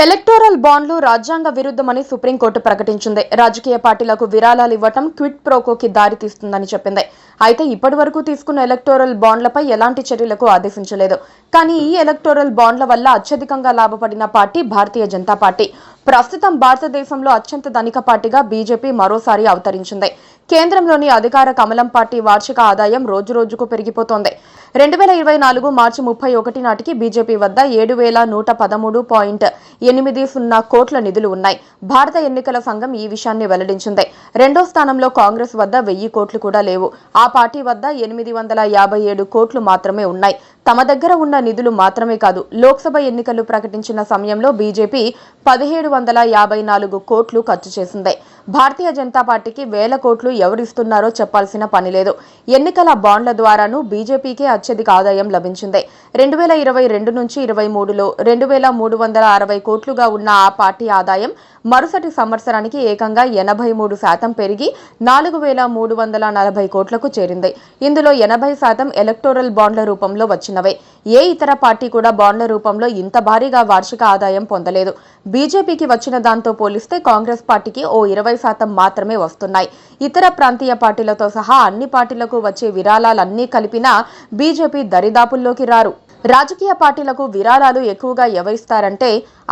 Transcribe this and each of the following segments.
Electoral బాండ్లు రాజ్యాంగ విరుద్ధమని సుప్రీంకోర్టు ప్రకటించింది. రాజకీయ పార్టీలకు విరాళాలు ఇవ్వటం క్విడ్ ప్రోకోకి దారి తీస్తుందని చెప్పింది. అయితే ఇప్పటి వరకు తీసుకున్న ఎలక్టోరల్ బాండ్లపై ఎలాంటి చర్యలకు ఆదేశించలేదు. కానీ ఈ ఎలక్టోరల్ బాండ్ల వల్ల అత్యధికంగా లాభపడిన పార్టీ భారతీయ జనతా పార్టీ. ప్రస్తుతం భారతదేశంలో అత్యంత ధనిక పార్టీగా బీజేపీ మరోసారి అవతరించింది. కేంద్రంలోని అధికార కమలం పార్టీ వార్షిక ఆదాయం రోజురోజుకు పెరిగిపోతోంది. 2024 మార్చి 31 నాటికి బీజేపీ వద్ద 7,113.80 కోట్ల నిధులు ఉన్నాయి. భారత ఎన్నికల సంఘం ఈ విషయాన్ని వెల్లడించింది. రెండో స్థానంలో కాంగ్రెస్ వద్ద 1000 కోట్లు కూడా లేవు. ఆ పార్టీ వద్ద 857 కోట్లు మాత్రమే ఉన్నాయి. తమ దగ్గర ఉన్న నిధులు మాత్రమే కాదు, లోక్సభ ఎన్నికలు ప్రకటించిన సమయంలో బీజేపీ 1754 కోట్లు ఖర్చు చేసింది. భారతీయ జనతా పార్టీకి 1000 కోట్లు ఎవరిస్తున్నారో చెప్పాల్సిన పనిలేదు. ఎన్నికల బాండ్ల ద్వారాను బీజేపీకే అత్యధిక ఆదాయం లభించింది. 2022 నుంచి 23లో 2360 కోట్లుగా ఉన్న ఆ పార్టీ ఆదాయం మరుసటి సంవత్సరానికి ఏకంగా 83% పెరిగి 4340 కోట్లకు చేరింది. ఇందులో 80% ఎలక్టోరల్ బాండ్ల రూపంలో వచ్చినవే. ఏ ఇతర పార్టీ కూడా బాండ్ల రూపంలో ఇంత భారీగా వార్షిక ఆదాయం పొందలేదు. బీజేపీకి వచ్చిన దాంతో పోలిస్తే కాంగ్రెస్ పార్టీకి ఓ 20% మాత్రమే వస్తున్నాయి. ఇతర ప్రాంతీయ పార్టీలతో సహా అన్ని పార్టీలకు వచ్చే విరాళాలన్నీ కలిపినా బీజేపీ దరిదాపుల్లోకి రారు. రాజకీయ పార్టీలకు విరాళాలు ఎక్కువగా ఎవరిస్తారంటే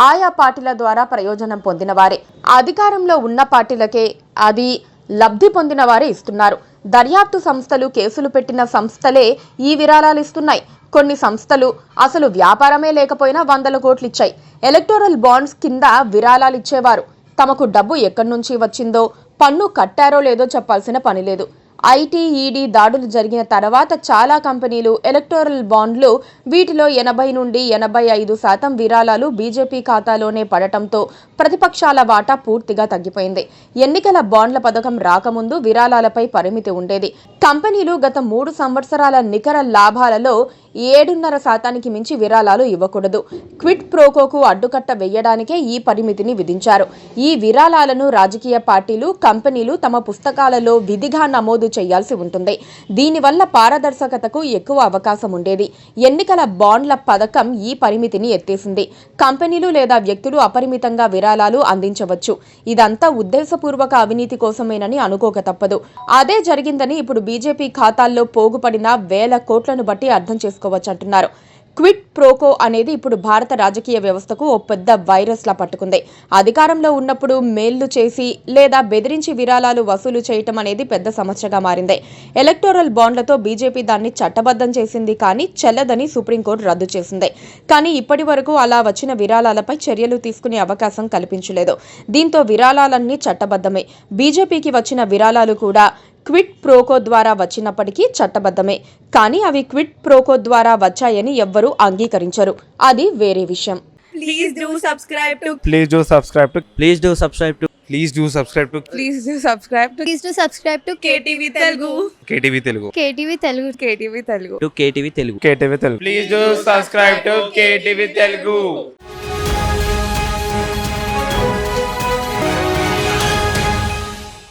ఆయా పార్టీల ద్వారా ప్రయోజనం పొందినవారే. అధికారంలో ఉన్న పార్టీలకే అది లబ్ధి పొందిన వారే ఇస్తున్నారు. దర్యాప్తు సంస్థలు కేసులు పెట్టిన సంస్థలే ఈ విరాళాలు ఇస్తున్నాయి. కొన్ని సంస్థలు అసలు వ్యాపారమే లేకపోయినా 100 కోట్లు ఇచ్చాయి. ఎలక్టోరల్ బాండ్స్ కింద విరాళాలు ఇచ్చేవారు తమకు డబ్బు ఎక్కడి నుంచి వచ్చిందో, పన్ను కట్టారో లేదో చెప్పాల్సిన పని లేదు. ఐటీ, ఈడీ దాడులు జరిగిన తర్వాత చాలా కంపెనీలు ఎలక్టోరల్ బాండ్లు వీటిలో 80 నుండి 85% విరాళాలు బీజేపీ ఖాతాలోనే పడటంతో ప్రతిపక్షాల వాటా పూర్తిగా తగ్గిపోయింది. ఎన్నికల బాండ్ల పథకం రాకముందు విరాళాలపై పరిమితి ఉండేది. కంపెనీలు గత 3 సంవత్సరాల నికర లాభాలలో 7.5% మించి విరాళాలు ఇవ్వకూడదు. క్విడ్ ప్రోకోకు అడ్డుకట్ట వేయడానికే ఈ పరిమితిని విధించారు. ఈ విరాళాలను రాజకీయ పార్టీలు, కంపెనీలు తమ పుస్తకాలలో విధిగా నమోదు చేయాల్సి ఉంటుంది. దీనివల్ల పారదర్శకతకు ఎక్కువ అవకాశం ఉండేది. ఎన్నికల బాండ్ల పథకం ఈ పరిమితిని ఎత్తేసింది. కంపెనీలు లేదా వ్యక్తులు అపరిమితంగా విరాళాలు అందించవచ్చు. ఇదంతా ఉద్దేశపూర్వక అవినీతి కోసమేనని అనుకోక తప్పదు. అదే జరిగిందని ఇప్పుడు బీజేపీ ఖాతాల్లో పోగుపడిన 1000 కోట్లను బట్టి అర్థం చేసుకోవచ్చంటున్నారు. క్విడ్ ప్రోకో అనేది ఇప్పుడు భారత రాజకీయ వ్యవస్థకు ఓ పెద్ద వైరస్ లా పట్టుకుంది. అధికారంలో ఉన్నప్పుడు మేళ్లు చేసి లేదా బెదిరించి విరాళాలు వసూలు చేయటం అనేది పెద్ద సమస్యగా మారింది. ఎలక్టోరల్ బాండ్లతో బీజేపీ దాన్ని చట్టబద్ధం చేసింది, కానీ చెల్లదని సుప్రీంకోర్టు రద్దు చేసింది. కానీ ఇప్పటి వరకు అలా వచ్చిన విరాళాలపై చర్యలు తీసుకునే అవకాశం కల్పించలేదు. దీంతో విరాళాలన్నీ చట్టబద్ధమే. బీజేపీకి వచ్చిన విరాళాలు కూడా క్విడ్ ప్రోకో ద్వారా వచ్చినప్పటికీ చట్టబద్ధమే. కానీ అవి క్విడ్ ప్రోకో ద్వారా వచ్చాయని ఎవ్వరూ అంగీకరించరు. అది వేరే విషయం. Please do subscribe to Please do subscribe to Please do subscribe to Please do subscribe to Please do subscribe to Please do subscribe to KTV Telugu. KTV Telugu. KTV Telugu. KTV Telugu. KTV Telugu. KTV Telugu. Please do subscribe to KTV Telugu.